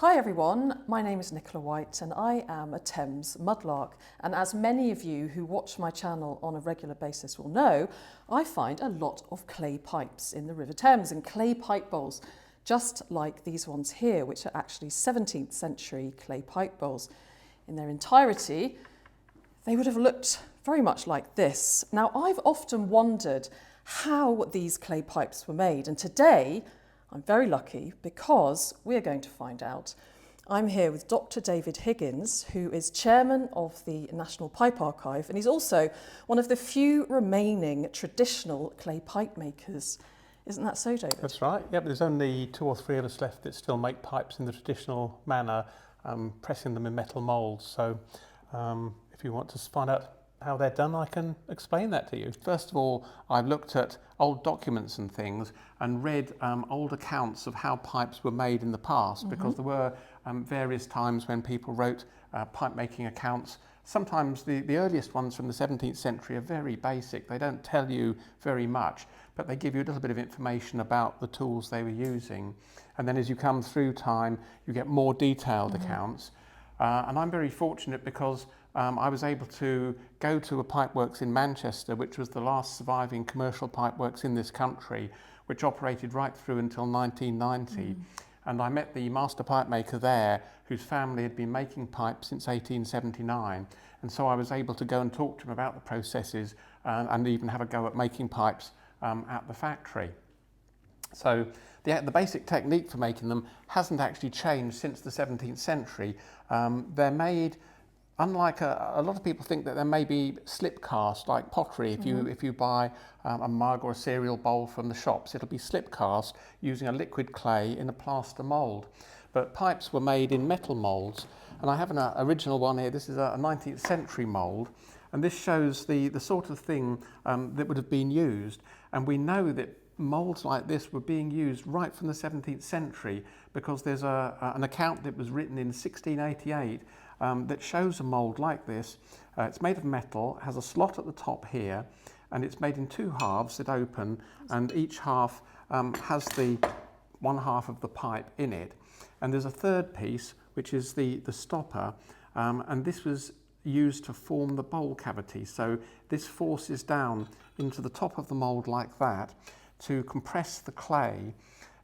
Hi everyone, my name is Nicola White and I am a Thames mudlark, and as many of you who watch my channel on a regular basis will know, I find a lot of clay pipes in the River Thames and clay pipe bowls, just like these ones here, which are actually 17th century clay pipe bowls. In their entirety, they would have looked very much like this. Now, I've often wondered how these clay pipes were made, and today I'm very lucky because we're going to find out. I'm here with Dr. David Higgins, who is chairman of the National Pipe Archive, and he's also one of the few remaining traditional clay pipe makers. Isn't that so, David? That's right. Yep, there's only 2 or 3 of us left that still make pipes in the traditional manner, pressing them in metal moulds. So if you want to find out how they're done, I can explain that to you. First of all, I've looked at old documents and things and read old accounts of how pipes were made in the past, because there were various times when people wrote pipe making accounts. Sometimes the earliest ones from the 17th century are very basic. They don't tell you very much, but they give you a little bit of information about the tools they were using. And then as you come through time, you get more detailed accounts. And I'm very fortunate because I was able to go to a pipeworks in Manchester, which was the last surviving commercial pipeworks in this country, which operated right through until 1990. And I met the master pipe maker there, whose family had been making pipes since 1879. And so I was able to go and talk to him about the processes and even have a go at making pipes at the factory. So the basic technique for making them hasn't actually changed since the 17th century. They're made, unlike a lot of people think that there may be slip cast like pottery. If you buy a mug or a cereal bowl from the shops, it'll be slip cast using a liquid clay in a plaster mould. But pipes were made in metal moulds, and I have an original one here. This is a 19th century mould, and this shows the sort of thing that would have been used. And we know that moulds like this were being used right from the 17th century, because there's an account that was written in 1688 that shows a mould like this. It's made of metal, has a slot at the top here, and it's made in 2 halves that open, and each half has the one half of the pipe in it. And there's a third piece, which is the stopper, and this was used to form the bowl cavity. So this forces down into the top of the mould like that to compress the clay,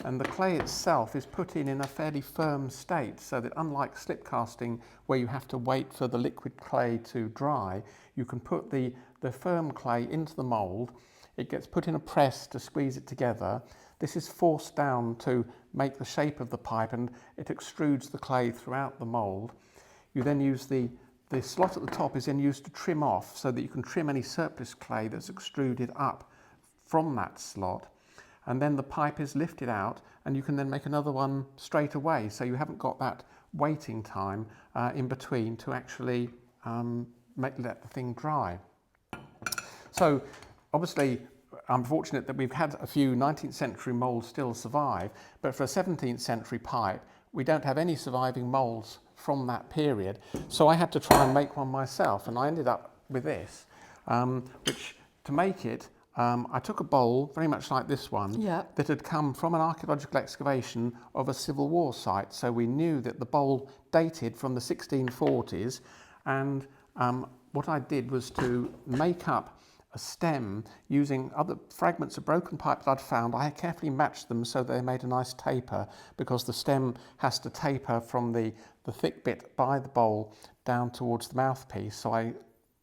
and the clay itself is put in a fairly firm state, so that unlike slip casting where you have to wait for the liquid clay to dry, you can put the firm clay into the mould. It gets put in a press to squeeze it together. This is forced down to make the shape of the pipe, and it extrudes the clay throughout the mould. You then use the slot at the top is then used to trim off, so that you can trim any surplus clay that's extruded up from that slot, and then the pipe is lifted out, and you can then make another one straight away, so you haven't got that waiting time in between to actually let the thing dry. So obviously I'm fortunate that we've had a few 19th century moulds still survive, but for a 17th century pipe we don't have any surviving moulds from that period, so I had to try and make one myself, and I ended up with this, which to make it I took a bowl very much like this one that had come from an archaeological excavation of a Civil War site, so we knew that the bowl dated from the 1640s, and what I did was to make up a stem using other fragments of broken pipe that I'd found. I carefully matched them so they made a nice taper, because the stem has to taper from the thick bit by the bowl down towards the mouthpiece. So I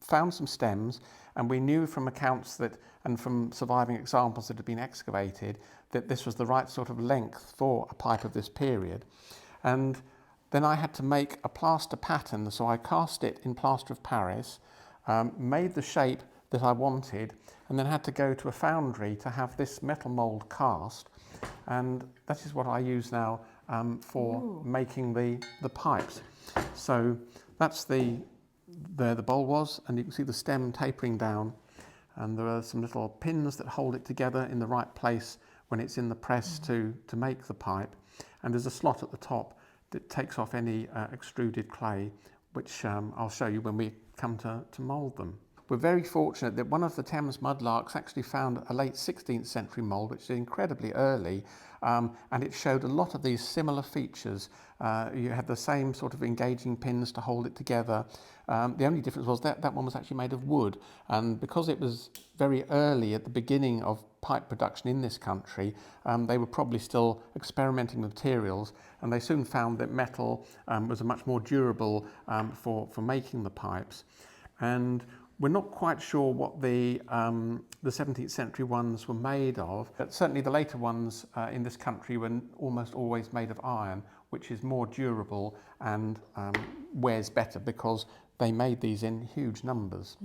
found some stems, and we knew from accounts that, and from surviving examples that had been excavated, that this was the right sort of length for a pipe of this period. And then I had to make a plaster pattern, so I cast it in plaster of Paris, made the shape that I wanted, and then had to go to a foundry to have this metal mould cast, and that is what I use now for making the pipes. So that's there the bowl was, and you can see the stem tapering down, and there are some little pins that hold it together in the right place when it's in the press to make the pipe, and there's a slot at the top that takes off any extruded clay, which I'll show you when we come to mould them. we're very fortunate that one of the Thames mudlarks actually found a late 16th century mould, which is incredibly early, and it showed a lot of these similar features. You had the same sort of engaging pins to hold it together. The only difference was that one was actually made of wood, and because it was very early at the beginning of pipe production in this country, they were probably still experimenting with materials, and they soon found that metal was a much more durable for making the pipes. And we're not quite sure what the 17th century ones were made of, but certainly the later ones in this country were almost always made of iron, which is more durable and wears better because they made these in huge numbers.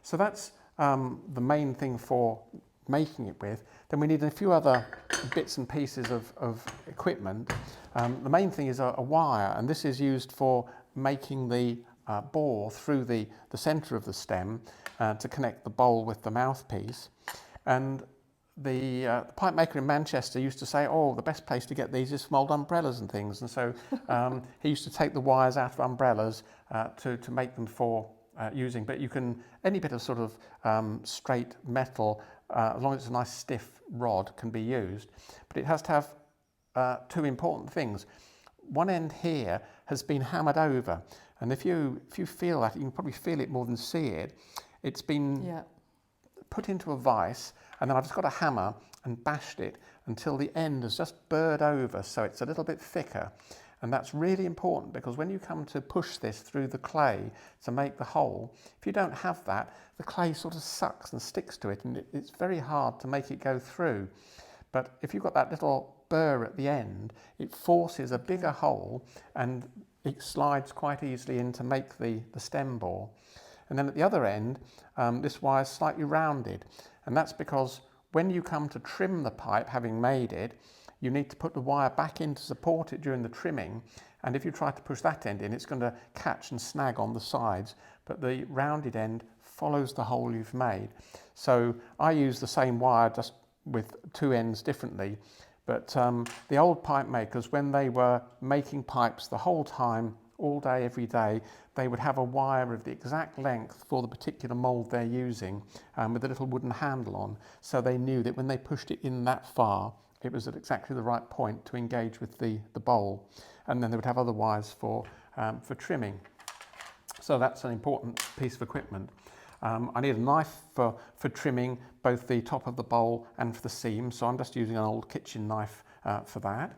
So that's the main thing for making it with. Then we need a few other bits and pieces of equipment. The main thing is a wire, and this is used for making the bore through the centre of the stem to connect the bowl with the mouthpiece. And the pipe maker in Manchester used to say, oh, the best place to get these is from old umbrellas and things. And so he used to take the wires out of umbrellas to make them for using. But you can, any bit of sort of straight metal, as long as it's a nice stiff rod, can be used. But it has to have two important things. One end here has been hammered over, and if you feel that, you can probably feel it more than see it. It's been put into a vise, and then I've just got a hammer and bashed it until the end has just burred over, so it's a little bit thicker. And that's really important, because when you come to push this through the clay to make the hole, if you don't have that, the clay sort of sucks and sticks to it, and it's very hard to make it go through. But if you've got that little burr at the end, it forces a bigger hole, and it slides quite easily in to make the stem bore. And then at the other end, this wire is slightly rounded, and that's because when you come to trim the pipe, having made it, you need to put the wire back in to support it during the trimming, and if you try to push that end in, it's going to catch and snag on the sides, but the rounded end follows the hole you've made. So I use the same wire, just with two ends differently, but the old pipe makers, when they were making pipes the whole time, all day, every day, they would have a wire of the exact length for the particular mould they're using, with a little wooden handle on, so they knew that when they pushed it in that far, it was at exactly the right point to engage with the bowl. And then they would have other wires for trimming. So that's an important piece of equipment. I need a knife for trimming both the top of the bowl and for the seam, so I'm just using an old kitchen knife for that.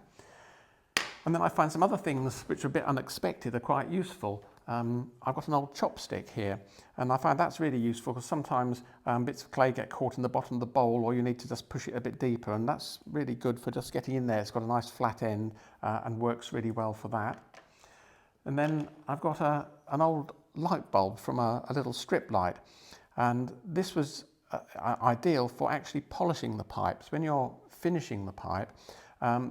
And then I find some other things which are a bit unexpected are quite useful. I've got an old chopstick here, and I find that's really useful because sometimes bits of clay get caught in the bottom of the bowl, or you need to just push it a bit deeper, and that's really good for just getting in there. It's got a nice flat end and works really well for that. And then I've got an old light bulb from a little strip light, and this was ideal for actually polishing the pipes. When you're finishing the pipe,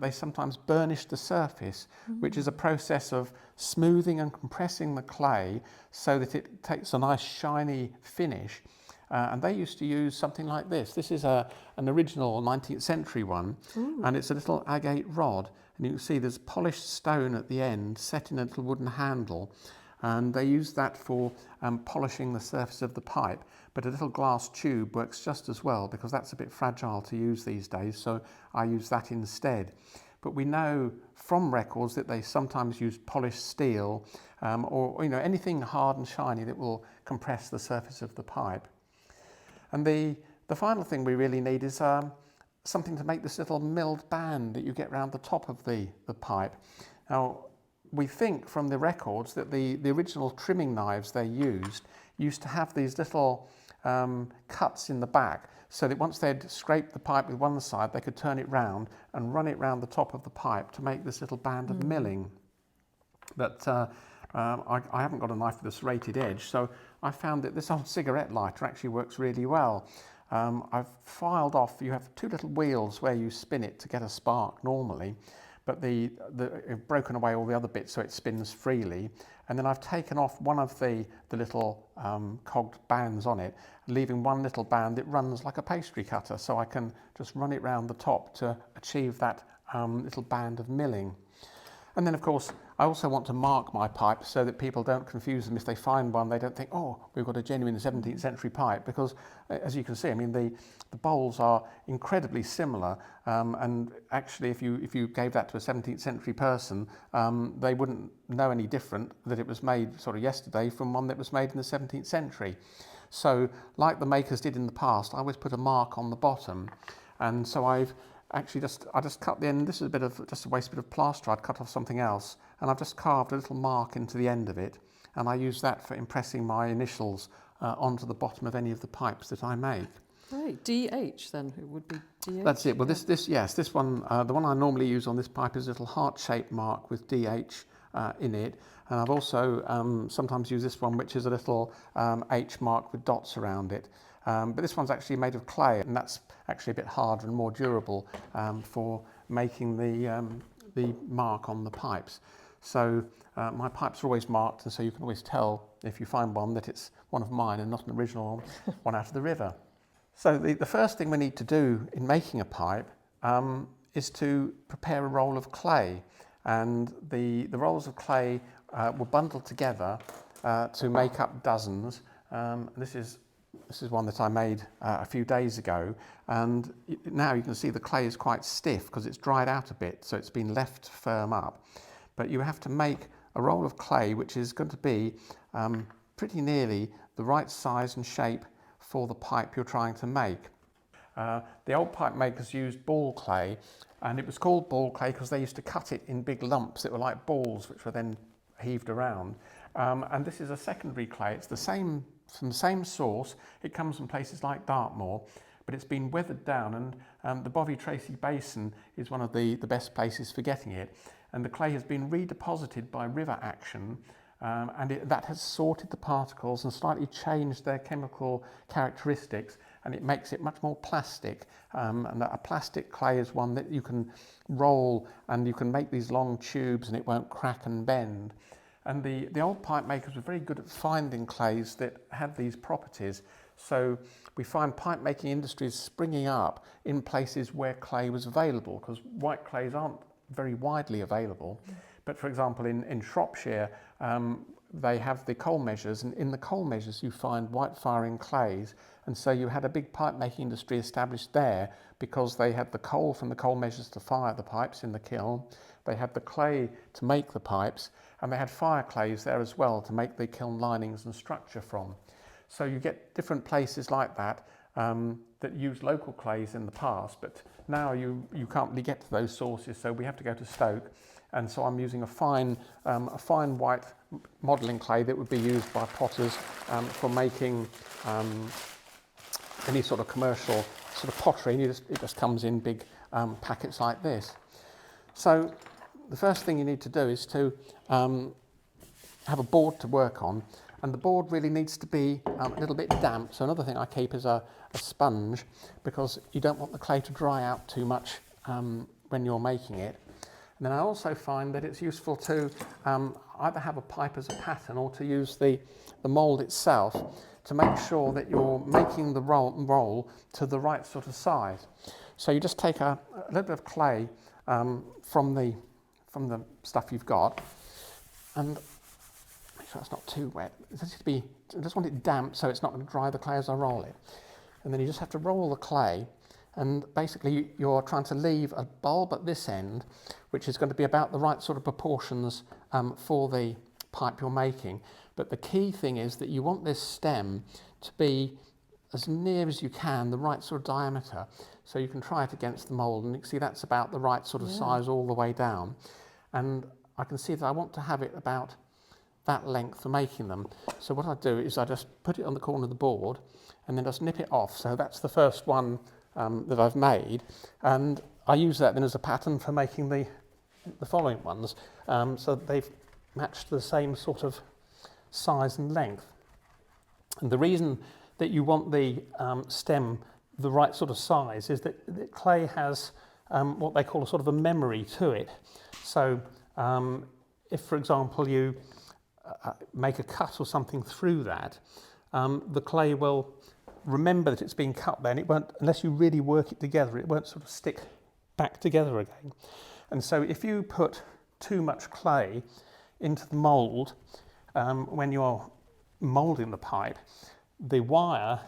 they sometimes burnish the surface, which is a process of smoothing and compressing the clay so that it takes a nice shiny finish. And they used to use something like this. This is an original 19th century one, and it's a little agate rod. And you can see there's polished stone at the end set in a little wooden handle. And they use that for polishing the surface of the pipe. But a little glass tube works just as well, because that's a bit fragile to use these days, so I use that instead. But we know from records that they sometimes use polished steel or anything hard and shiny that will compress the surface of the pipe. And the final thing we really need is something to make this little milled band that you get round the top of the pipe. Now, we think from the records that the original trimming knives they used to have these little cuts in the back, so that once they'd scraped the pipe with one side, they could turn it round and run it round the top of the pipe to make this little band of milling. But I haven't got a knife with a serrated edge, so I found that this old cigarette lighter actually works really well. I've filed off, you have two little wheels where you spin it to get a spark normally, but I've broken away all the other bits so it spins freely. And then I've taken off one of the little cogged bands on it, leaving one little band that runs like a pastry cutter, so I can just run it round the top to achieve that little band of milling. And then, of course, I also want to mark my pipes so that people don't confuse them. If they find one, they don't think, oh, we've got a genuine 17th century pipe, because as you can see, I mean, the bowls are incredibly similar, and actually if you gave that to a 17th century person, they wouldn't know any different that it was made sort of yesterday from one that was made in the 17th century. So like the makers did in the past, I always put a mark on the bottom, and so I've actually I just cut the end. This is just a waste bit of plaster. I'd cut off something else, and I've just carved a little mark into the end of it, and I use that for impressing my initials onto the bottom of any of the pipes that I make. Right, DH then, it would be DH. That's it. Well, this one, the one I normally use on this pipe is a little heart-shaped mark with DH in it, and I've also sometimes used this one, which is a little H mark with dots around it. But this one's actually made of clay, and that's actually a bit harder and more durable for making the mark on the pipes. So my pipes are always marked, and so you can always tell if you find one that it's one of mine and not an original one out of the river. So the first thing we need to do in making a pipe is to prepare a roll of clay, and the rolls of clay were bundled together to make up dozens. This is one that I made a few days ago, and now you can see the clay is quite stiff because it's dried out a bit, so it's been left to firm up. But you have to make a roll of clay which is going to be pretty nearly the right size and shape for the pipe you're trying to make. The old pipe makers used ball clay, and it was called ball clay because they used to cut it in big lumps that were like balls, which were then heaved around. And this is a secondary clay. It's from the same source. It comes from places like Dartmoor, but it's been weathered down, and the Bovey Tracy Basin is one of the best places for getting it. And the clay has been redeposited by river action, and that has sorted the particles and slightly changed their chemical characteristics, and it makes it much more plastic. And a plastic clay is one that you can roll, and you can make these long tubes and it won't crack and bend. And the old pipe makers were very good at finding clays that had these properties. So we find pipe making industries springing up in places where clay was available, because white clays aren't very widely available. But for example, in Shropshire, they have the coal measures, and in the coal measures you find white firing clays. And so you had a big pipe making industry established there because they had the coal from the coal measures to fire the pipes in the kiln. They had the clay to make the pipes, and they had fire clays there as well to make the kiln linings and structure from. So you get different places like that that used local clays in the past, but now you can't really get to those sources, so we have to go to Stoke. And so I'm using a fine white modelling clay that would be used by potters for making any sort of commercial sort of pottery, and it just comes in big packets like this. So the first thing you need to do is to have a board to work on, and the board really needs to be a little bit damp. So another thing I keep is a sponge, because you don't want the clay to dry out too much when you're making it. And then I also find that it's useful to either have a pipe as a pattern or to use the mould itself to make sure that you're making the roll to the right sort of size. So you just take a little bit of clay from the stuff you've got, and make sure it's not too wet. I just want it damp so it's not going to dry the clay as I roll it. And then you just have to roll the clay, and basically you're trying to leave a bulb at this end, which is going to be about the right sort of proportions for the pipe you're making. But the key thing is that you want this stem to be as near as you can the right sort of diameter, so you can try it against the mould, and you can see that's about the right sort of size all the way down. And I can see that I want to have it about that length for making them. So what I do is I just put it on the corner of the board and then just nip it off. So that's the first one that I've made, and I use that then as a pattern for making the following ones, so they've matched the same sort of size and length. And the reason that you want the stem the right sort of size is that the clay has what they call a sort of a memory to it. So if, for example, you make a cut or something through that, the clay will remember that it's been cut there, and it won't, unless you really work it together, it won't sort of stick back together again. And so if you put too much clay into the mould, when you're moulding the pipe, the wire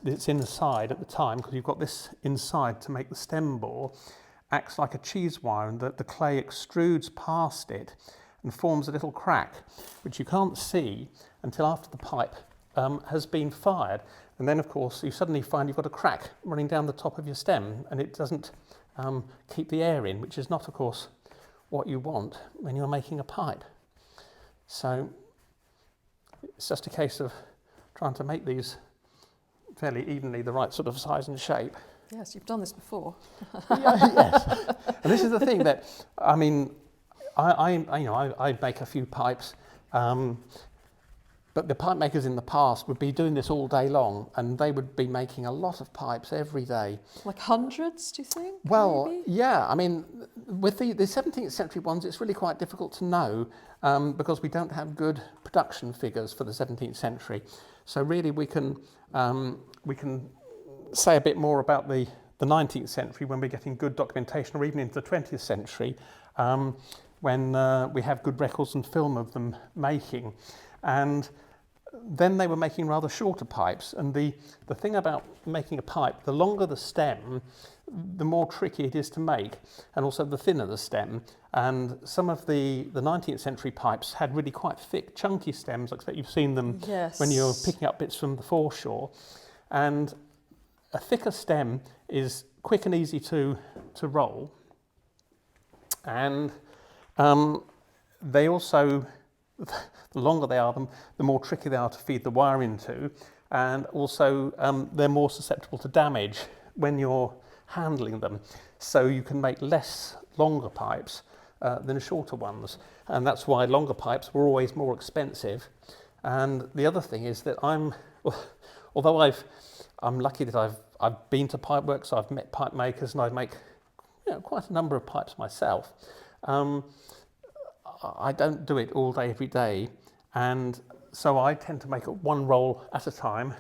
that's inside at the time, because you've got this inside to make the stem bore, acts like a cheese wire, and the clay extrudes past it and forms a little crack, which you can't see until after the pipe has been fired. And then, of course, you suddenly find you've got a crack running down the top of your stem, and it doesn't keep the air in, which is not, of course, what you want when you're making a pipe. So it's just a case of trying to make these fairly evenly the right sort of size and shape. Yes, you've done this before. Yes, and this is the thing that, I mean, I make a few pipes, but the pipe makers in the past would be doing this all day long, and they would be making a lot of pipes every day. Like hundreds, do you think? Well, maybe? yeah, I mean, with the 17th century ones, it's really quite difficult to know because we don't have good production figures for the 17th century. So really we can say a bit more about the 19th century when we're getting good documentation, or even into the 20th century when we have good records and film of them making. And then they were making rather shorter pipes, and the thing about making a pipe, the longer the stem, the more tricky it is to make, and also the thinner the stem. And some of the 19th century pipes had really quite thick, chunky stems. I expect you've seen them when you're picking up bits from the foreshore. And a thicker stem is quick and easy to roll, and they also, the longer they are, the more tricky they are to feed the wire into, and also they're more susceptible to damage when you're handling them. So you can make less longer pipes than shorter ones, and that's why longer pipes were always more expensive. And the other thing is that although I'm lucky that I've been to pipe works, I've met pipe makers, and I make quite a number of pipes myself. I don't do it all day, every day, and so I tend to make it one roll at a time,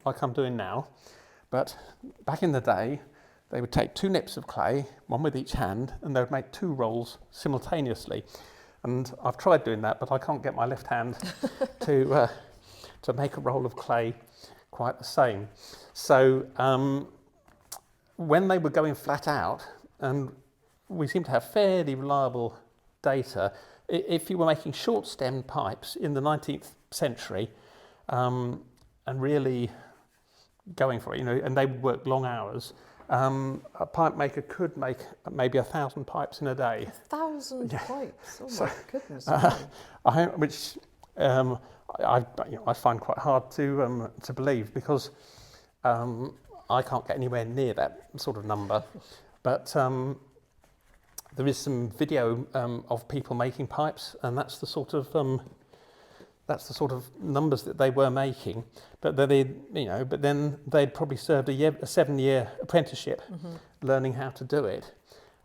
like I'm doing now. But back in the day, they would take 2 nips of clay, one with each hand, and they would make 2 rolls simultaneously. And I've tried doing that, but I can't get my left hand to make a roll of clay quite the same. So when they were going flat out, and we seem to have fairly reliable data, if you were making short-stemmed pipes in the 19th century and really going for it, and they would work long hours, a pipe maker could make maybe 1,000 pipes in a day. 1,000 pipes? Oh my goodness. Which I find quite hard to believe, because I can't get anywhere near that sort of number. But there is some video of people making pipes, and that's the sort of numbers that they were making. But then they'd probably served a 7-year apprenticeship, learning how to do it,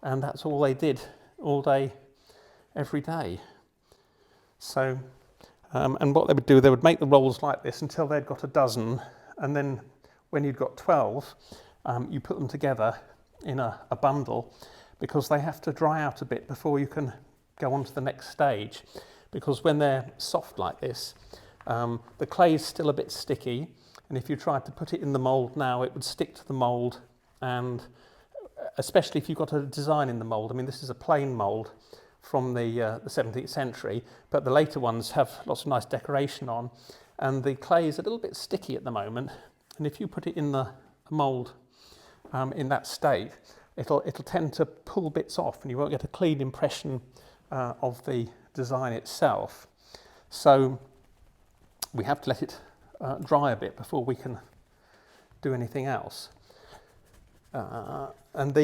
and that's all they did all day, every day. So, and what they would do, they would make the rolls like this until they'd got a dozen, and then when you'd got 12, you put them together in a bundle, because they have to dry out a bit before you can go on to the next stage. Because when they're soft like this, the clay is still a bit sticky, and if you tried to put it in the mould now, it would stick to the mould, and especially if you've got a design in the mould. I mean, this is a plain mould from the 17th century, but the later ones have lots of nice decoration on, and the clay is a little bit sticky at the moment, and if you put it in the mould in that state, it'll tend to pull bits off, and you won't get a clean impression of the design itself. So we have to let it dry a bit before we can do anything else. And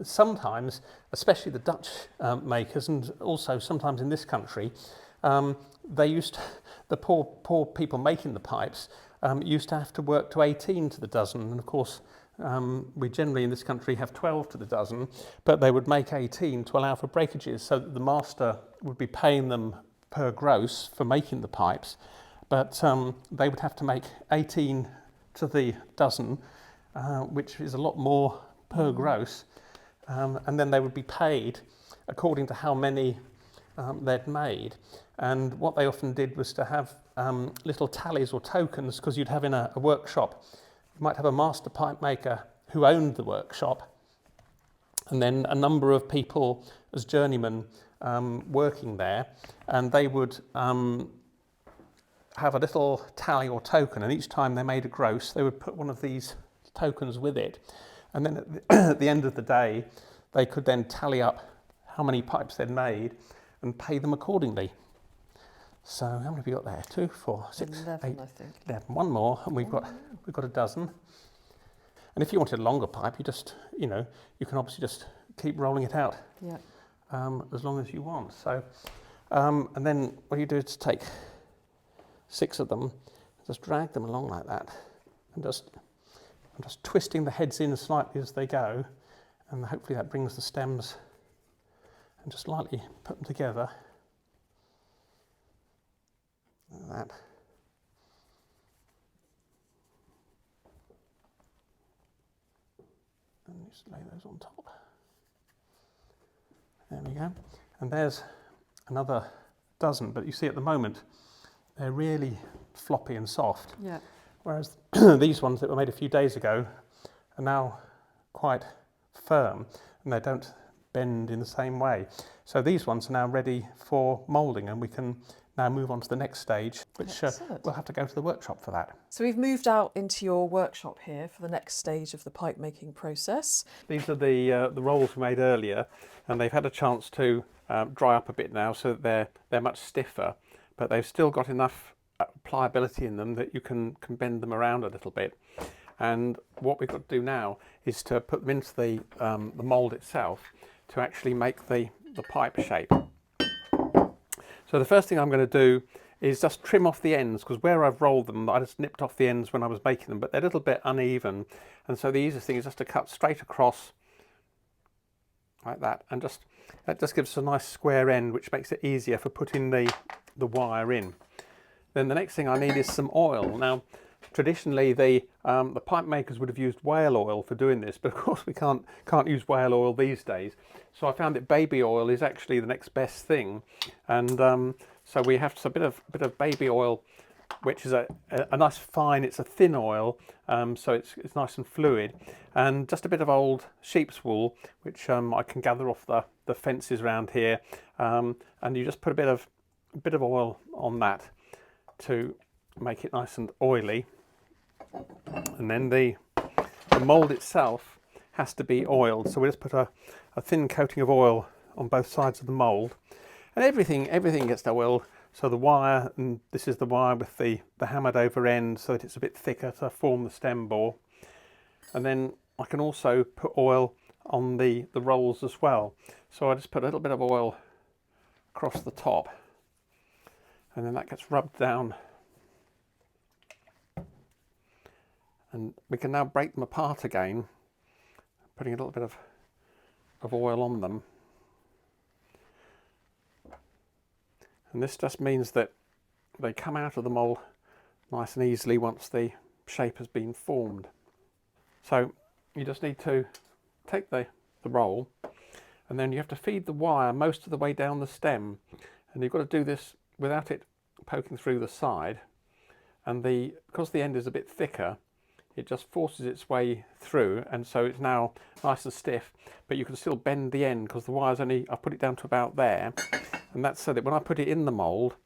sometimes, especially the Dutch makers, and also sometimes in this country, the poor people making the pipes used to have to work to 18 to the dozen, and of course we generally in this country have 12 to the dozen, but they would make 18 to allow for breakages, so that the master would be paying them per gross for making the pipes, but they would have to make 18 to the dozen, which is a lot more per gross, and then they would be paid according to how many they'd made. And what they often did was to have little tallies or tokens, because you'd have in a workshop, you might have a master pipe maker who owned the workshop, and then a number of people as journeymen working there, and they would have a little tally or token, and each time they made a gross, they would put one of these tokens with it, and then at the end of the day, they could then tally up how many pipes they'd made and pay them accordingly. So how many have we got there? 2, 4, 6, 11, 8, I think. 11. One more, and we've got a dozen. And if you wanted a longer pipe, you just, you can obviously just keep rolling it out. Yeah. As long as you want. So, and then what you do is take 6 of them, just drag them along like that, and I'm just twisting the heads in slightly as they go, and hopefully that brings the stems, and just lightly put them together. Like that. And just lay those on top. There we go. And there's another dozen, but you see at the moment they're really floppy and soft. Yeah. Whereas these ones that were made a few days ago are now quite firm and they don't bend in the same way. So these ones are now ready for moulding, and we can now move on to the next stage, which we'll have to go to the workshop for that. So we've moved out into your workshop here for the next stage of the pipe making process. These are the rolls we made earlier, and they've had a chance to dry up a bit now, so that they're much stiffer, but they've still got enough pliability in them that you can bend them around a little bit. And what we've got to do now is to put them into the mould itself to actually make the pipe shape. So the first thing I'm going to do is just trim off the ends, because where I've rolled them, I just nipped off the ends when I was making them, but they're a little bit uneven. And so the easiest thing is just to cut straight across like that, and that just gives us a nice square end, which makes it easier for putting the wire in. Then the next thing I need is some oil. Now, traditionally the pipe makers would have used whale oil for doing this, but of course we can't use whale oil these days. So I found that baby oil is actually the next best thing, and so we have a bit of baby oil, which is a nice fine. It's a thin oil, so it's nice and fluid, and just a bit of old sheep's wool, which I can gather off the fences around here, and you just put a bit of oil on that to make it nice and oily. And then the mould itself has to be oiled, so we just put a thin coating of oil on both sides of the mould, and everything gets oiled. So the wire, and this is the wire with the hammered over end, so that it's a bit thicker to form the stem bore. And then I can also put oil on the rolls as well. So I just put a little bit of oil across the top, and then that gets rubbed down. And we can now break them apart again, putting a little bit of oil on them. And this just means that they come out of the mould nice and easily once the shape has been formed. So you just need to take the roll, and then you have to feed the wire most of the way down the stem, and you've got to do this without it poking through the side. And because the end is a bit thicker, it just forces its way through, and so it's now nice and stiff, but you can still bend the end because the wire's only, I put it down to about there, and that's so that when I put it in the mould,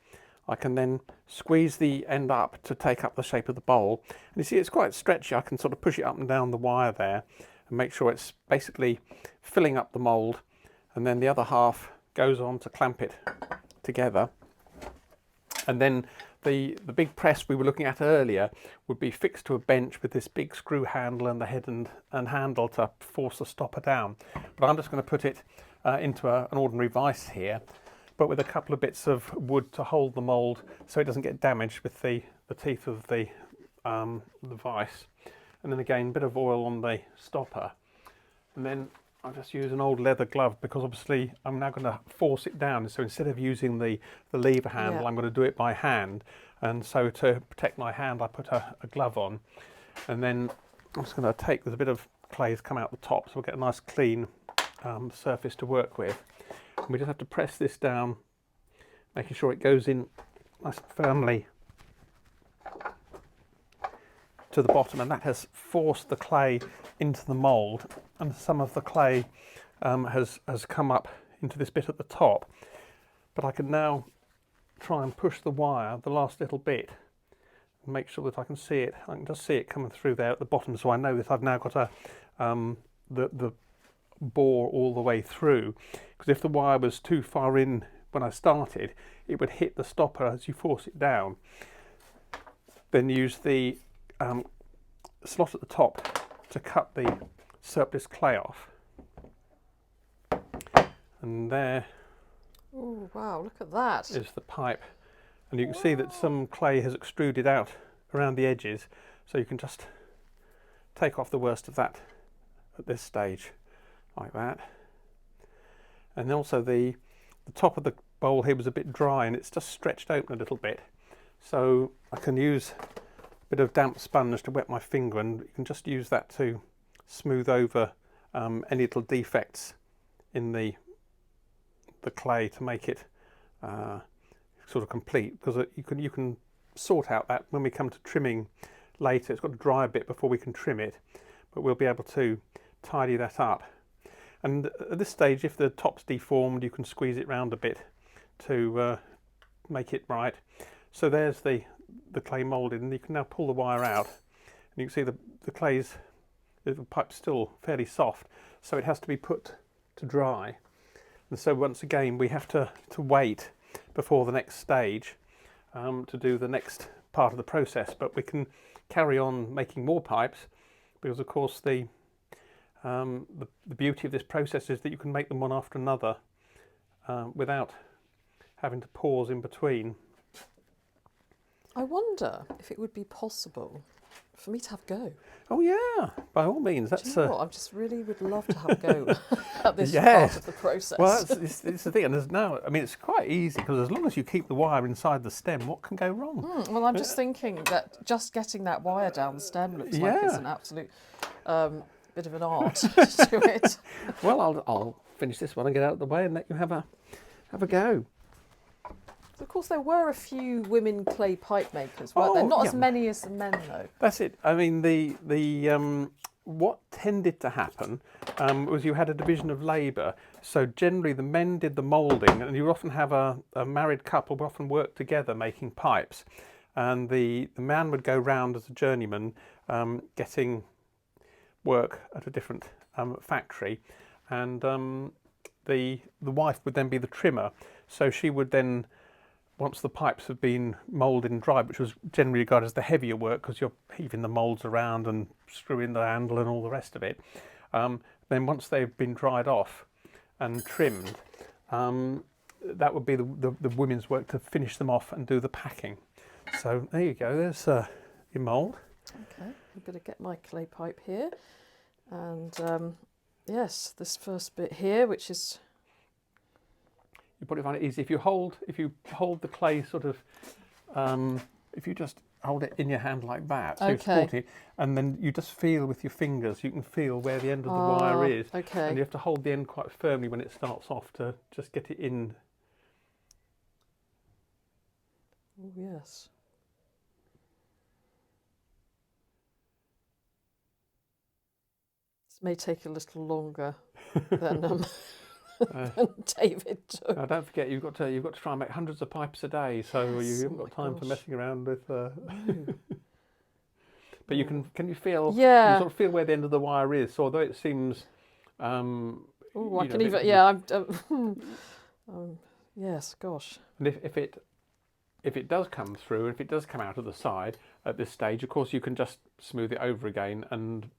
I can then squeeze the end up to take up the shape of the bowl. And you see it's quite stretchy. I can sort of push it up and down the wire there and make sure it's basically filling up the mould, and then the other half goes on to clamp it together. And then the big press we were looking at earlier would be fixed to a bench with this big screw handle and the head and handle to force the stopper down. But I'm just going to put it into an ordinary vise here, but with a couple of bits of wood to hold the mould so it doesn't get damaged with the teeth of the vise. And then again, a bit of oil on the stopper. And then I'll just use an old leather glove, because obviously I'm now going to force it down. So instead of using the lever handle, I'm going to do it by hand. And so to protect my hand, I put a glove on. And then I'm just going to there's a bit of clay that's come out the top, so we'll get a nice clean surface to work with. We just have to press this down, making sure it goes in nice and firmly to the bottom, and that has forced the clay into the mould, and some of the clay has come up into this bit at the top. But I can now try and push the wire, the last little bit, and make sure that I can see it. I can just see it coming through there at the bottom, so I know that I've now got the bore all the way through. Because if the wire was too far in when I started, it would hit the stopper as you force it down. Then use the slot at the top to cut the surplus clay off. And there Oh wow, look at that. is the pipe. And you can see that some clay has extruded out around the edges, so you can just take off the worst of that at this stage, like that. And also the top of the bowl here was a bit dry, and it's just stretched open a little bit. So I can use a bit of damp sponge to wet my finger, and you can just use that to smooth over any little defects in the clay to make it sort of complete, because you can sort out that when we come to trimming later. It's got to dry a bit before we can trim it, but we'll be able to tidy that up. And at this stage, if the top's deformed, you can squeeze it round a bit to make it right. So there's the clay moulded, and you can now pull the wire out, and you can see the pipe's still fairly soft, so it has to be put to dry. And so once again we have to wait before the next stage to do the next part of the process, but we can carry on making more pipes, because of course the beauty of this process is that you can make them one after another without having to pause in between. I wonder if it would be possible for me to have a go. Oh yeah, by all means. Do That's you know what? I just really would love to have a go at this part of the process. Well, it's the thing, and there's now, I mean, it's quite easy, because as long as you keep the wire inside the stem, what can go wrong? Well, I'm just thinking that just getting that wire down the stem looks like it's an absolute bit of an art to it. Well, I'll finish this one and get out of the way and let you have a go. Of course, there were a few women clay pipe makers, weren't there? Not as many as the men, though. That's it. I mean, the what tended to happen was you had a division of labour. So generally, the men did the moulding, and you often have a married couple who often work together making pipes, and the man would go round as a journeyman, getting work at a different factory, and the wife would then be the trimmer. So she would then, once the pipes have been moulded and dried, which was generally regarded as the heavier work because you're heaving the moulds around and screwing the handle and all the rest of it, then once they've been dried off and trimmed, that would be the women's work to finish them off and do the packing. So there you go, there's your mould. Okay, I'm going to get my clay pipe here, and yes, this first bit here, which is... You probably find it easy if you hold the clay sort of, if you just hold it in your hand like that, so you're supporting it, and then you just feel with your fingers, you can feel where the end of the wire is, okay. and you have to hold the end quite firmly when it starts off to just get it in. Oh yes. This may take a little longer than David took. Now don't forget, you've got to try and make hundreds of pipes a day, so you haven't got time for messing around with. But you can you feel? Yeah. You sort of feel where the end of the wire is. So although it seems. Oh, I can even. Yeah. Yes. Gosh. And if it does come through, if it does come out of the side at this stage, of course you can just smooth it over again, and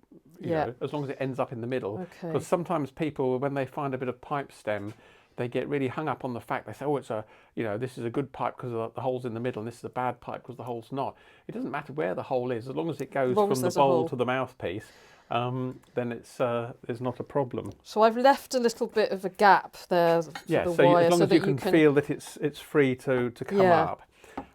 you know, as long as it ends up in the middle. Okay. Because sometimes people, when they find a bit of pipe stem, they get really hung up on the fact, they say, oh, this is a good pipe because the hole's in the middle, and this is a bad pipe because the hole's not. It doesn't matter where the hole is, as long as it goes from the bowl to the mouthpiece, then it's there's not a problem. So I've left a little bit of a gap there for the wire, as long so as you can feel that it's free to come up.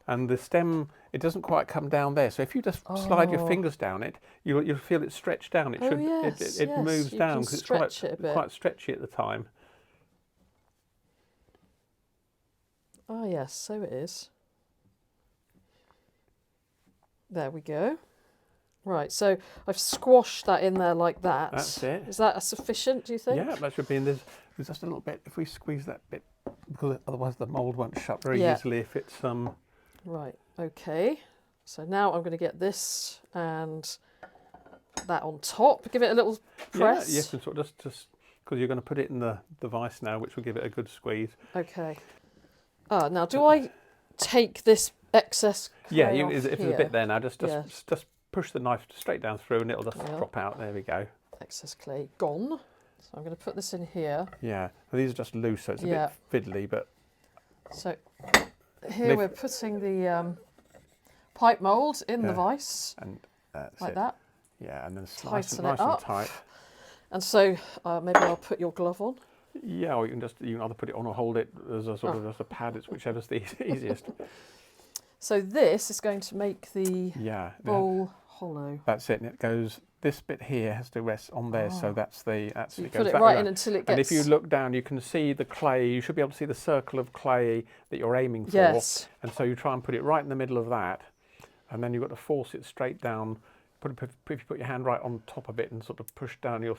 And the stem, it doesn't quite come down there. So if you just slide your fingers down it, you'll feel it stretch down. It it moves down because it's quite stretchy at the time. Ah, yes, so it is. There we go. Right, so I've squashed that in there like that. That's it. Is that sufficient, do you think? Yeah, that should be in this. There's just a little bit, if we squeeze that bit, because otherwise the mould won't shut very easily if it's... Right, okay. So now I'm going to get this and that on top. Give it a little press. Yeah, you can sort of just because you're going to put it in the vice now, which will give it a good squeeze. Okay. Now do I take this excess clay off if here? there's a bit there now, just push the knife straight down through and it'll just drop out. There we go. Excess clay gone. So I'm going to put this in here. Yeah, well, these are just loose, so it's a bit fiddly, but... So here we're putting the pipe mould in the vice, and like that. Yeah, and then nice and tight. And so maybe I'll put your glove on. Yeah, or you can either put it on or hold it as a sort of as a pad. It's whichever's the easiest. So this is going to make the bowl hollow. That's it, and it goes. This bit here has to rest on there, so that's the. So you put it right in until it gets. And if you look down, you can see the clay. You should be able to see the circle of clay that you're aiming for. Yes. And so you try and put it right in the middle of that, and then you've got to force it straight down. If you put your hand right on top of it and sort of push down your...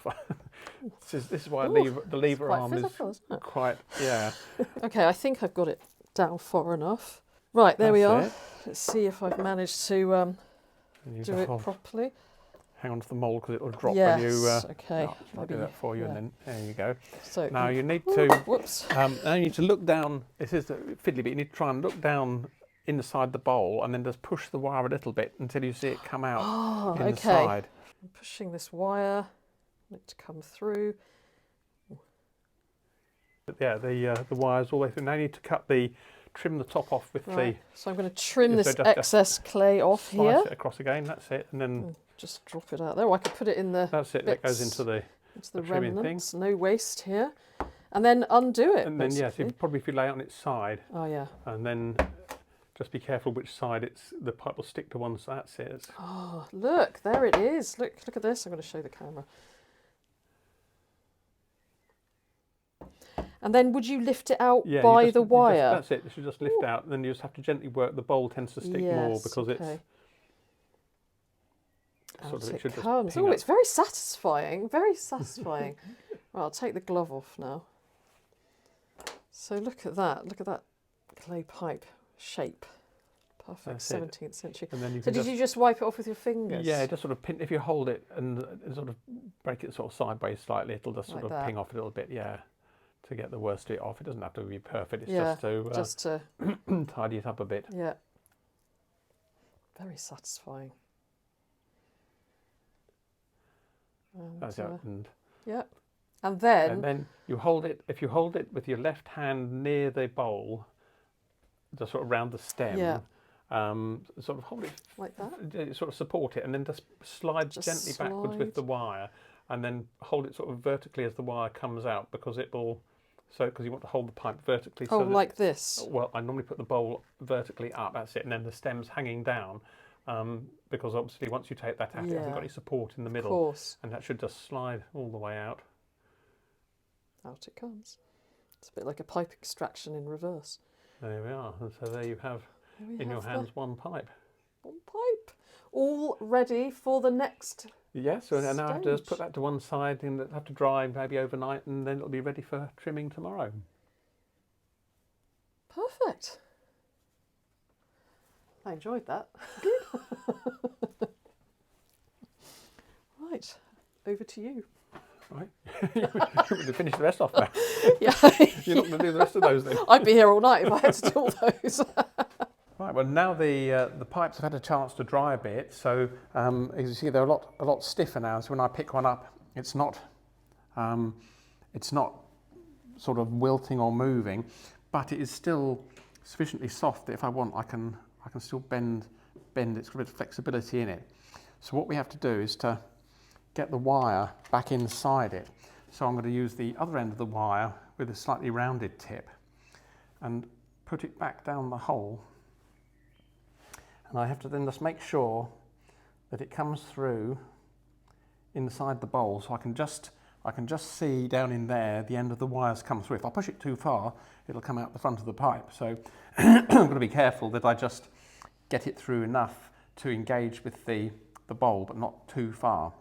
this is why the lever arm is quite... Yeah. Okay, I think I've got it down far enough. Right, there we are. Let's see if I've managed to do it properly. Hang on to the mould because it will drop when you... okay. I'll do that for you and then there you go. So now you need to... Whoops. Now you need to look down... This is fiddly, but you need to try and look down inside the bowl and then just push the wire a little bit until you see it come out inside. I'm pushing this wire, let it to come through. But yeah, the wires all the way through. Now you need to trim the top off with the... So I'm going to trim this excess clay off here. Slice it across again, that's it, and then... Just drop it out there. Or I could put it in the... That's it, that goes into the remnants, no waste here. And then undo it, and then, so if you lay it on its side. Oh, yeah. And then... Just be careful which side the pipe will stick to one side. That's it. Oh, look, there it is. Look at this. I'm going to show the camera. And then would you lift it out by the wire? That's it. You should just lift out, and then you just have to gently work. The bowl tends to stick more because it's... Out it comes. Oh, it's very satisfying. Very satisfying. Right, I'll take the glove off now. So look at that. Look at that clay pipe shape. Perfect. 17th century. And then did you just wipe it off with your fingers? Yeah, just sort of pin. If you hold it and sort of break it sort of sideways slightly, it'll just sort of ping off a little bit. Yeah, to get the worst of it off. It doesn't have to be perfect. It's just to tidy it up a bit. Yeah. Very satisfying. That's it. And then you hold it. If you hold it with your left hand near the bowl, just sort of round the stem, sort of hold it like that, sort of support it, and then just slide gently backwards with the wire, and then hold it sort of vertically as the wire comes out, because it will. So, because you want to hold the pipe vertically. Oh, so like this. Well, I normally put the bowl vertically up. That's it, and then the stem's hanging down. Because obviously once you take that out, it hasn't got any support in the middle. Of course. And that should just slide all the way out. Out it comes. It's a bit like a pipe extraction in reverse. There we are. And so there you have in your hands one pipe. One pipe. All ready for the next Yes, so now I have to just put that to one side and have to dry maybe overnight, and then it'll be ready for trimming tomorrow. Perfect. I enjoyed that. Right, over to you. Right, you want to finish the rest off now? Yeah. You're not going to do the rest of those then? I'd be here all night if I had to do all those. Right, well now the pipes have had a chance to dry a bit, so as you see they're a lot stiffer now. So when I pick one up, it's not sort of wilting or moving, but it is still sufficiently soft that if I want, I can still bend. It's got a bit of flexibility in it. So what we have to do is to get the wire back inside it. So I'm going to use the other end of the wire with a slightly rounded tip and put it back down the hole. And I have to then just make sure that it comes through inside the bowl, so I can just I can just see down in there the end of the wires come through. If I push it too far, it'll come out the front of the pipe. So I'm going to be careful that I just get it through enough to engage with the bowl, but not too far.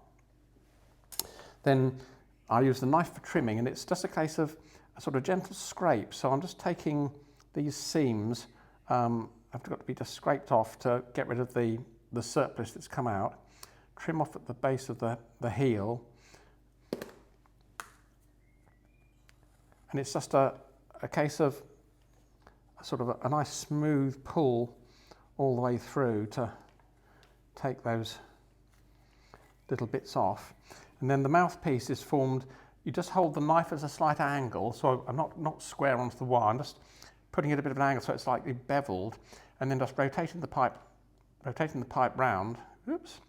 Then I use the knife for trimming, and it's just a case of a sort of gentle scrape. So I'm just taking these seams, have got to be just scraped off to get rid of the surplus that's come out. Trim off at the base of the heel. And it's just a case of sort of a nice smooth pull all the way through to take those little bits off. And then the mouthpiece is formed, you just hold the knife at a slight angle, so I'm not square onto the wire, I'm just putting it at a bit of an angle so it's slightly beveled, and then just rotating the pipe round. Oops,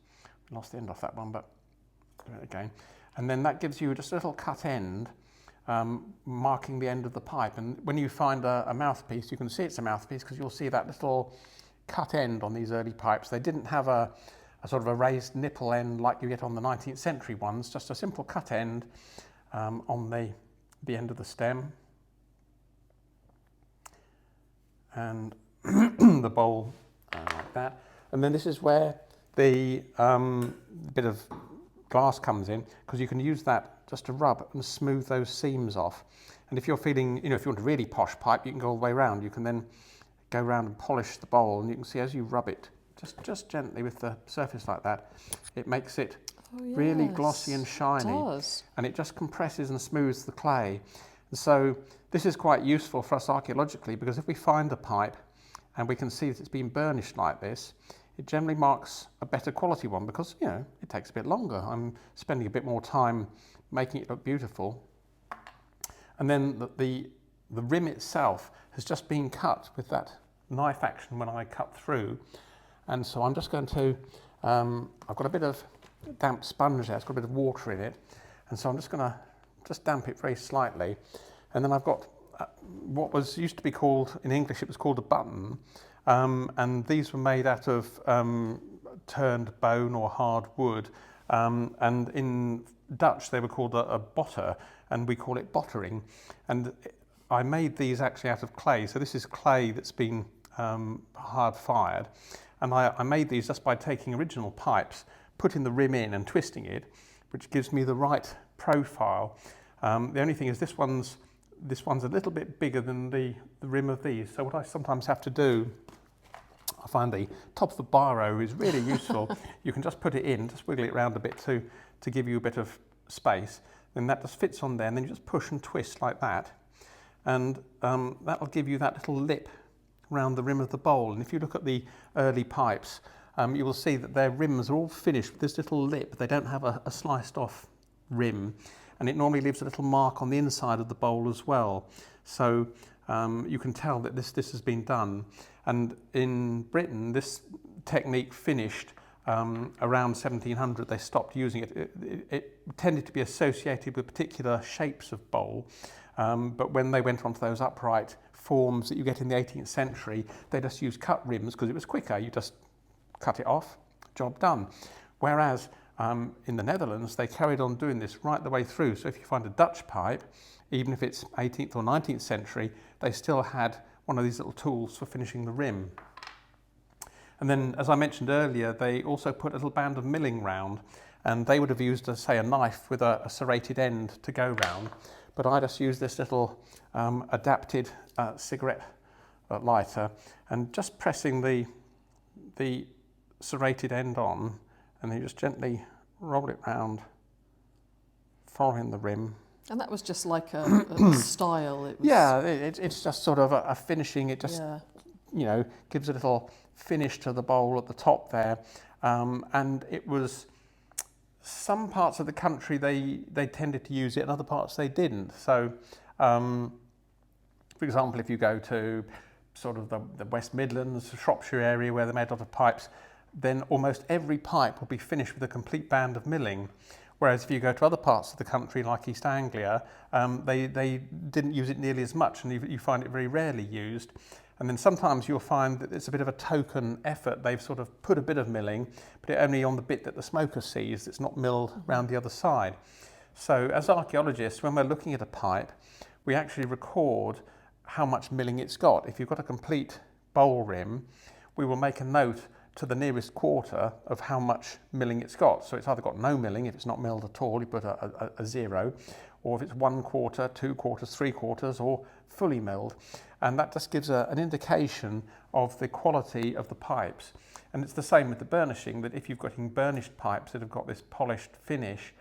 lost the end off that one, but do it again. And then that gives you just a little cut end, marking the end of the pipe. And when you find a mouthpiece, you can see it's a mouthpiece because you'll see that little cut end on these early pipes. They didn't have a sort of a raised nipple end like you get on the 19th century ones, just a simple cut end on the end of the stem. And the bowl like that. And then this is where the bit of glass comes in, because you can use that just to rub and smooth those seams off. And if you're feeling, if you want a really posh pipe, you can go all the way around. You can then go around and polish the bowl, and you can see as you rub it, just gently with the surface like that, it makes it really glossy and shiny. It does. And it just compresses and smooths the clay. And so this is quite useful for us archaeologically, because if we find a pipe and we can see that it's been burnished like this, it generally marks a better quality one, because it takes a bit longer. I'm spending a bit more time making it look beautiful. And then the rim itself has just been cut with that knife action when I cut through. And so I'm just going to, I've got a bit of damp sponge there, it's got a bit of water in it. And so I'm just going to damp it very slightly. And then I've got what used to be called, in English it was called a button. And these were made out of turned bone or hard wood. And in Dutch they were called a botter, and we call it bottering. And I made these actually out of clay. So this is clay that's been hard fired. And I made these just by taking original pipes, putting the rim in and twisting it, which gives me the right profile. The only thing is this one's a little bit bigger than the rim of these. So what I sometimes have to do, I find the top of the biro is really useful. You can just put it in, just wiggle it around a bit to give you a bit of space. Then that just fits on there, and then you just push and twist like that. And that'll give you that little lip around the rim of the bowl. And if you look at the early pipes, you will see that their rims are all finished with this little lip. They don't have a sliced off rim, and it normally leaves a little mark on the inside of the bowl as well. So you can tell that this has been done. And in Britain, this technique finished around 1700. They stopped using it. It tended to be associated with particular shapes of bowl, but when they went on to those upright forms that you get in the 18th century, they just used cut rims because it was quicker. You just cut it off, job done. Whereas in the Netherlands, they carried on doing this right the way through. So if you find a Dutch pipe, even if it's 18th or 19th century, they still had one of these little tools for finishing the rim. And then, as I mentioned earlier, they also put a little band of milling round, and they would have used, say, a knife with a serrated end to go round. But I just used this little adapted cigarette lighter, and just pressing the serrated end on, and then you just gently roll it round, following the rim. And that was just like a style. It was... Yeah, it's just sort of a finishing. It just, gives a little finish to the bowl at the top there. And it was, some parts of the country they tended to use it, and other parts they didn't. So, for example, if you go to sort of the West Midlands, Shropshire area where they made a lot of pipes, then almost every pipe will be finished with a complete band of milling. Whereas if you go to other parts of the country, like East Anglia, they didn't use it nearly as much, and you find it very rarely used. And then sometimes you'll find that it's a bit of a token effort. They've sort of put a bit of milling, but only on the bit that the smoker sees. It's not milled round the other side. So as archaeologists, when we're looking at a pipe, we actually record how much milling it's got. If you've got a complete bowl rim, we will make a note to the nearest quarter of how much milling it's got. So it's either got no milling, if it's not milled at all, you put a 0, or if it's 1 quarter, 2 quarters, 3 quarters, or fully milled. And that just gives an indication of the quality of the pipes. And it's the same with the burnishing, that if you've got burnished pipes that have got this polished finish,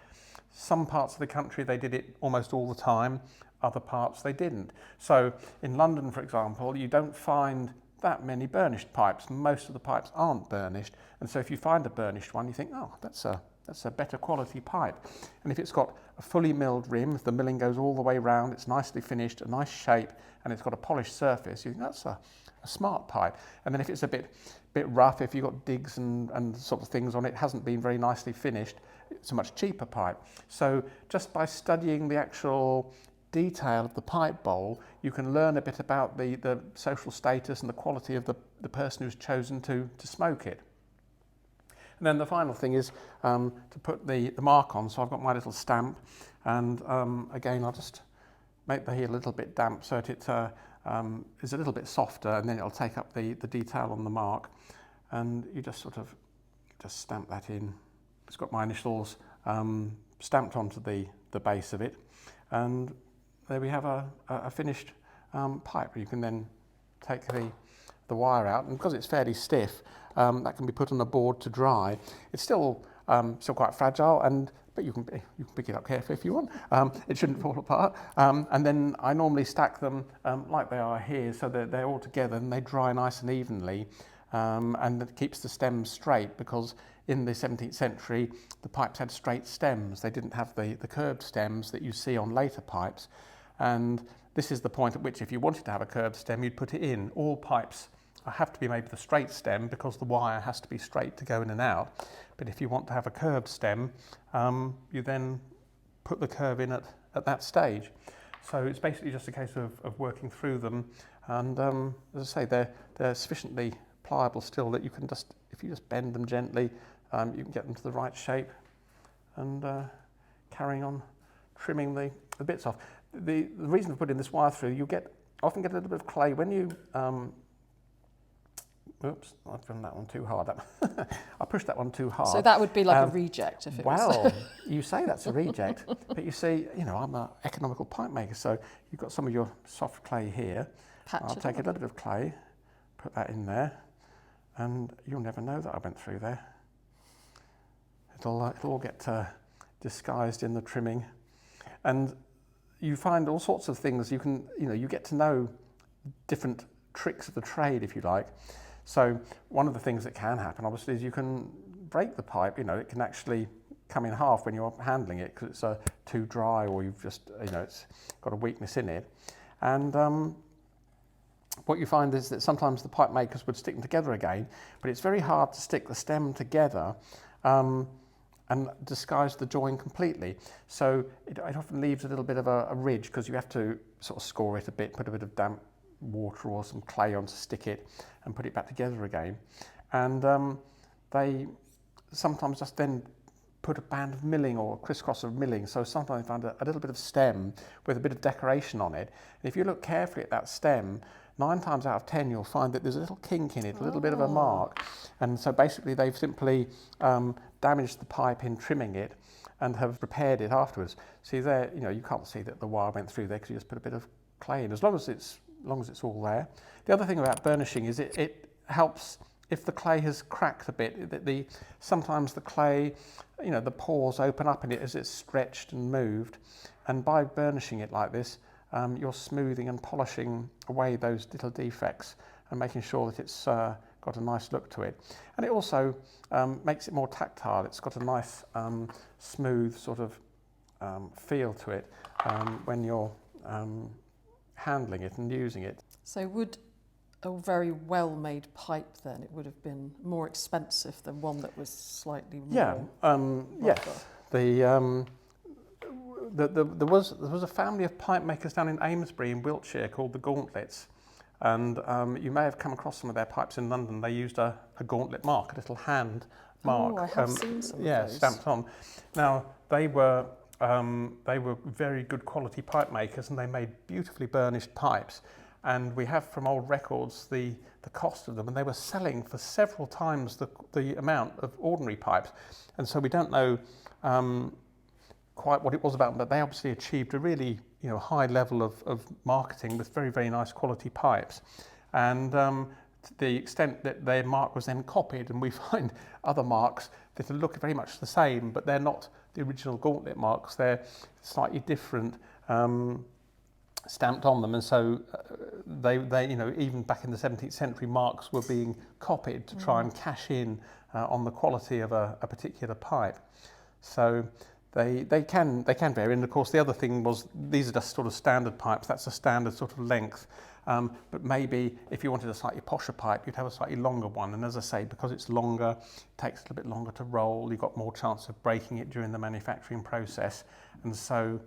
some parts of the country they did it almost all the time, other parts they didn't. So in London, for example, you don't find that many burnished pipes. Most of the pipes aren't burnished, and so if you find a burnished one, you think, oh, that's a better quality pipe. And if it's got a fully milled rim, if the milling goes all the way round, it's nicely finished, a nice shape, and it's got a polished surface, you think that's a smart pipe. And then if it's a bit rough, if you've got digs and sort of things on it, hasn't been very nicely finished, it's a much cheaper pipe. So just by studying the actual detail of the pipe bowl, you can learn a bit about the social status and the quality of the person who's chosen to smoke it. And then the final thing is to put the mark on. So I've got my little stamp, and again I'll just make the heel a little bit damp so that it is a little bit softer, and then it'll take up the detail on the mark, and you just sort of just stamp that in. It's got my initials stamped onto the base of it, and there we have a finished pipe. You can then take the wire out, and because it's fairly stiff, that can be put on a board to dry. It's still quite fragile, but you can pick it up carefully if you want. It shouldn't fall apart. And then I normally stack them like they are here, so that they're all together and they dry nice and evenly, and it keeps the stems straight, because in the 17th century the pipes had straight stems. They didn't have the curved stems that you see on later pipes. And this is the point at which, if you wanted to have a curved stem, you'd put it in. All pipes have to be made with a straight stem because the wire has to be straight to go in and out. But if you want to have a curved stem, you then put the curve in at that stage. So it's basically just a case of working through them. And as I say, they're sufficiently pliable still that you can just, if you just bend them gently, you can get them to the right shape, and carrying on trimming the bits off. The reason for putting this wire through, you often get a little bit of clay when you. Oops, I've done that one too hard. I pushed that one too hard. So that would be like a reject if it was. Well, you say that's a reject, but you see, I'm an economical pipe maker, so you've got some of your soft clay here. I'll take a little bit of clay, put that in there, and you'll never know that I went through there. It'll all get disguised in the trimming, and you find all sorts of things. You get to know different tricks of the trade, if you like. So one of the things that can happen, obviously, is you can break the pipe. It can actually come in half when you're handling it because it's too dry, or you've just, it's got a weakness in it. And what you find is that sometimes the pipe makers would stick them together again, but it's very hard to stick the stem together and disguise the join completely. So it often leaves a little bit of a ridge, because you have to sort of score it a bit, put a bit of damp water or some clay on to stick it and put it back together again. And they sometimes just then put a band of milling or a crisscross of milling. So sometimes I find a little bit of stem with a bit of decoration on it. And if you look carefully at that stem, 9 times out of 10 you'll find that there's a little kink in it, a little bit of a mark. And so basically they've simply damaged the pipe in trimming it and have repaired it afterwards. See there, you can't see that the wire went through there because you just put a bit of clay in, as long as it's all there. The other thing about burnishing is it helps if the clay has cracked a bit. Sometimes the clay, the pores open up in it as it's stretched and moved, and by burnishing it like this, you're smoothing and polishing away those little defects and making sure that it's got a nice look to it. And it also makes it more tactile. It's got a nice smooth sort of feel to it when you're handling it and using it. So would a very well-made pipe then, it would have been more expensive than one that was slightly more yes. There was a family of pipe makers down in Amesbury in Wiltshire called the Gauntlets, and you may have come across some of their pipes in London. They used a gauntlet mark, a little hand mark. Oh, I have seen some of those. Stamped on. Now, they were they were very good quality pipe makers, and they made beautifully burnished pipes. And we have from old records the cost of them, and they were selling for several times the amount of ordinary pipes. And so we don't know quite what it was about, but they obviously achieved a really high level of marketing with very, very nice quality pipes. And to the extent that their mark was then copied, and we find other marks that look very much the same, but they're not the original gauntlet marks, they're slightly different, stamped on them. And so they even back in the 17th century, marks were being copied to try and cash in on the quality of a particular pipe. So they can vary. And of course the other thing was, these are just sort of standard pipes, that's a standard sort of length. But maybe if you wanted a slightly posher pipe, you'd have a slightly longer one. And as I say, because it's longer, it takes a little bit longer to roll, you've got more chance of breaking it during the manufacturing process. And so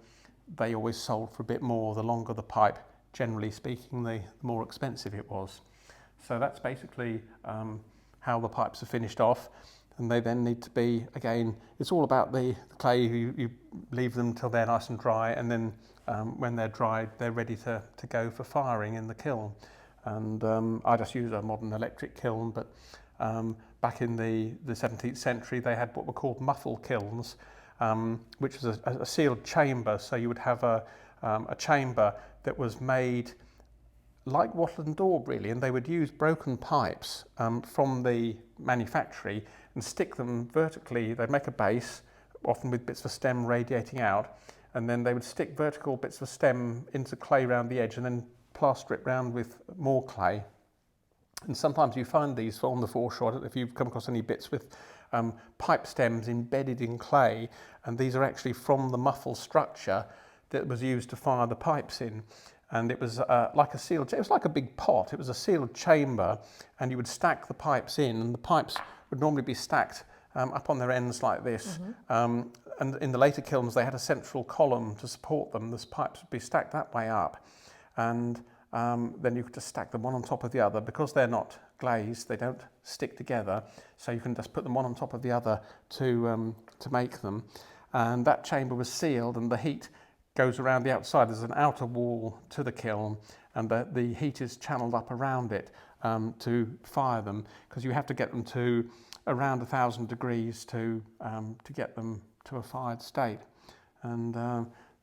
they always sold for a bit more. The longer the pipe, generally speaking, the more expensive it was. So that's basically how the pipes are finished off. And they then need to be, again, it's all about the clay. You leave them till they're nice and dry, and then when they're dried, they're ready to go for firing in the kiln. And I just use a modern electric kiln, but back in the 17th century, they had what were called muffle kilns, which was a sealed chamber. So you would have a chamber that was made like wattle and daub, really, and they would use broken pipes from the manufactory and stick them vertically. They'd make a base, often with bits of stem radiating out, and then they would stick vertical bits of stem into clay around the edge and then plaster it round with more clay. And sometimes you find these on the foreshore. I don't know if you've come across any bits with pipe stems embedded in clay, and these are actually from the muffle structure that was used to fire the pipes in. And it was like a sealed, it was like a big pot. It was a sealed chamber, and you would stack the pipes in, and the pipes would normally be stacked up on their ends like this. And in the later kilns, they had a central column to support them. The pipes would be stacked that way up. And then you could just stack them one on top of the other. Because they're not glazed, they don't stick together. So you can just put them one on top of the other to make them. And that chamber was sealed, and the heat goes around the outside. There's an outer wall to the kiln, and the heat is channeled up around it to fire them, because you have to get them to around 1,000 degrees to get them to a fired state. And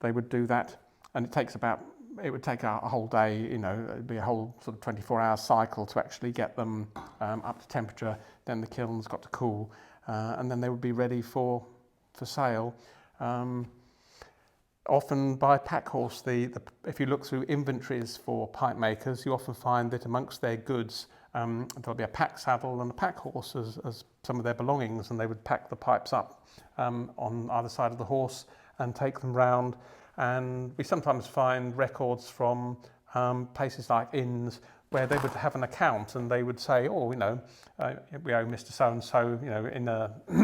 they would do that, and it would take a whole day, it'd be a whole sort of 24-hour cycle to actually get them up to temperature. Then the kilns got to cool, and then they would be ready for sale. Often by pack horse. If you look through inventories for pipe makers, you often find that amongst their goods there'll be a pack saddle and a pack horse as some of their belongings, and they would pack the pipes up on either side of the horse and take them round. And we sometimes find records from places like inns where they would have an account, and they would say, we owe Mr. So-and-so,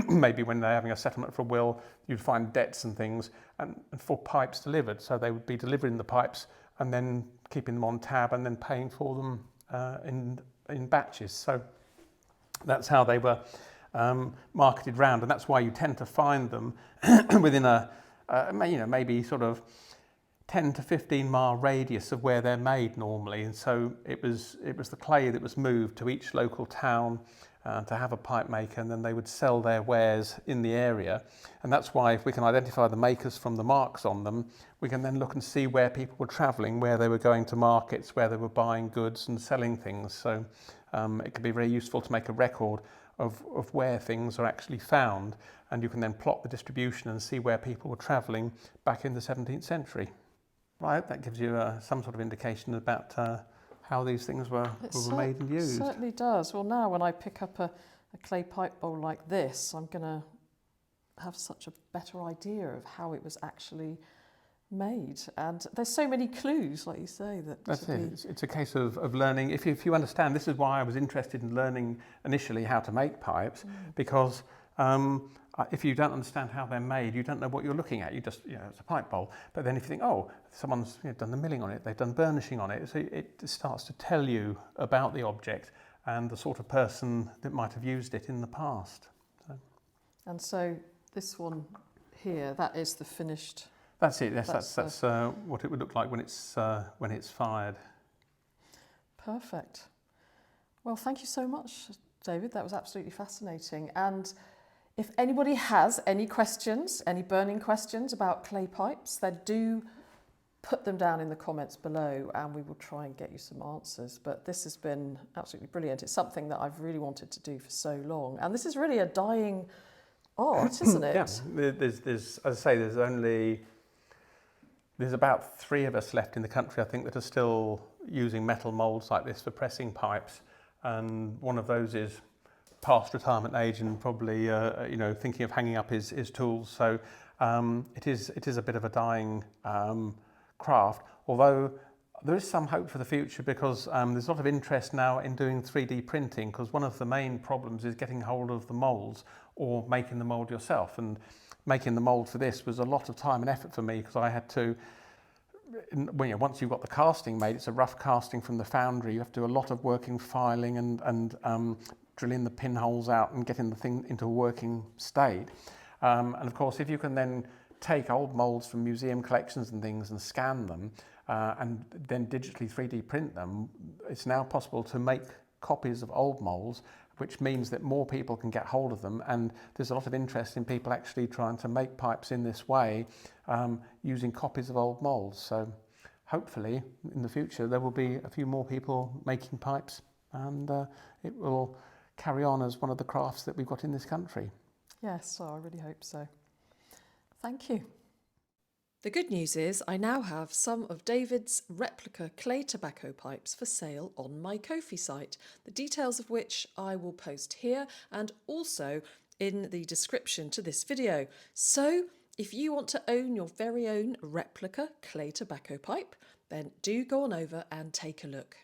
maybe when they're having a settlement for a will, you'd find debts and things, and for pipes delivered. So they would be delivering the pipes and then keeping them on tab and then paying for them in batches. So that's how they were marketed round, and that's why you tend to find them within maybe sort of 10 to 15 mile radius of where they're made normally. And so it was the clay that was moved to each local town to have a pipe maker, and then they would sell their wares in the area. And that's why, if we can identify the makers from the marks on them, we can then look and see where people were travelling, where they were going to markets, where they were buying goods and selling things. So it can be very useful to make a record of where things are actually found, and you can then plot the distribution and see where people were travelling back in the 17th century. Right, that gives you some sort of indication about how these things were made and used. It certainly does. Well, now when I pick up a clay pipe bowl like this, I'm going to have such a better idea of how it was actually made. And there's so many clues, like you say. That's it. It's a case of learning. If you understand, this is why I was interested in learning initially how to make pipes, because if you don't understand how they're made, you don't know what you're looking at. You just, it's a pipe bowl. But then if you think, someone's done the milling on it, they've done burnishing on it, so it starts to tell you about the object and the sort of person that might have used it in the past. And so this one here, that is the finished. That's it. Yes, that's what it would look like when it's fired. Perfect. Well, thank you so much, David. That was absolutely fascinating. And if anybody has any questions, any burning questions about clay pipes, then do put them down in the comments below and we will try and get you some answers. But this has been absolutely brilliant. It's something that I've really wanted to do for so long. And this is really a dying art, isn't it? Yeah, there's, as I say, there's about 3 of us left in the country, I think, that are still using metal moulds like this for pressing pipes. And one of those is past retirement age and probably, thinking of hanging up his tools. So it is a bit of a dying craft, although there is some hope for the future because there's a lot of interest now in doing 3D printing, because one of the main problems is getting hold of the moulds or making the mould yourself. And making the mould for this was a lot of time and effort for me, because I had to, once you've got the casting made, it's a rough casting from the foundry, you have to do a lot of work in filing and drilling the pinholes out and getting the thing into a working state. And of course, if you can then take old moulds from museum collections and things and scan them and then digitally 3D print them, it's now possible to make copies of old moulds, which means that more people can get hold of them. And there's a lot of interest in people actually trying to make pipes in this way using copies of old moulds. So hopefully in the future there will be a few more people making pipes, and it will carry on as one of the crafts that we've got in this country. Yes, I really hope so. Thank you. The good news is I now have some of David's replica clay tobacco pipes for sale on my Kofi site, the details of which I will post here and also in the description to this video. So if you want to own your very own replica clay tobacco pipe, then do go on over and take a look.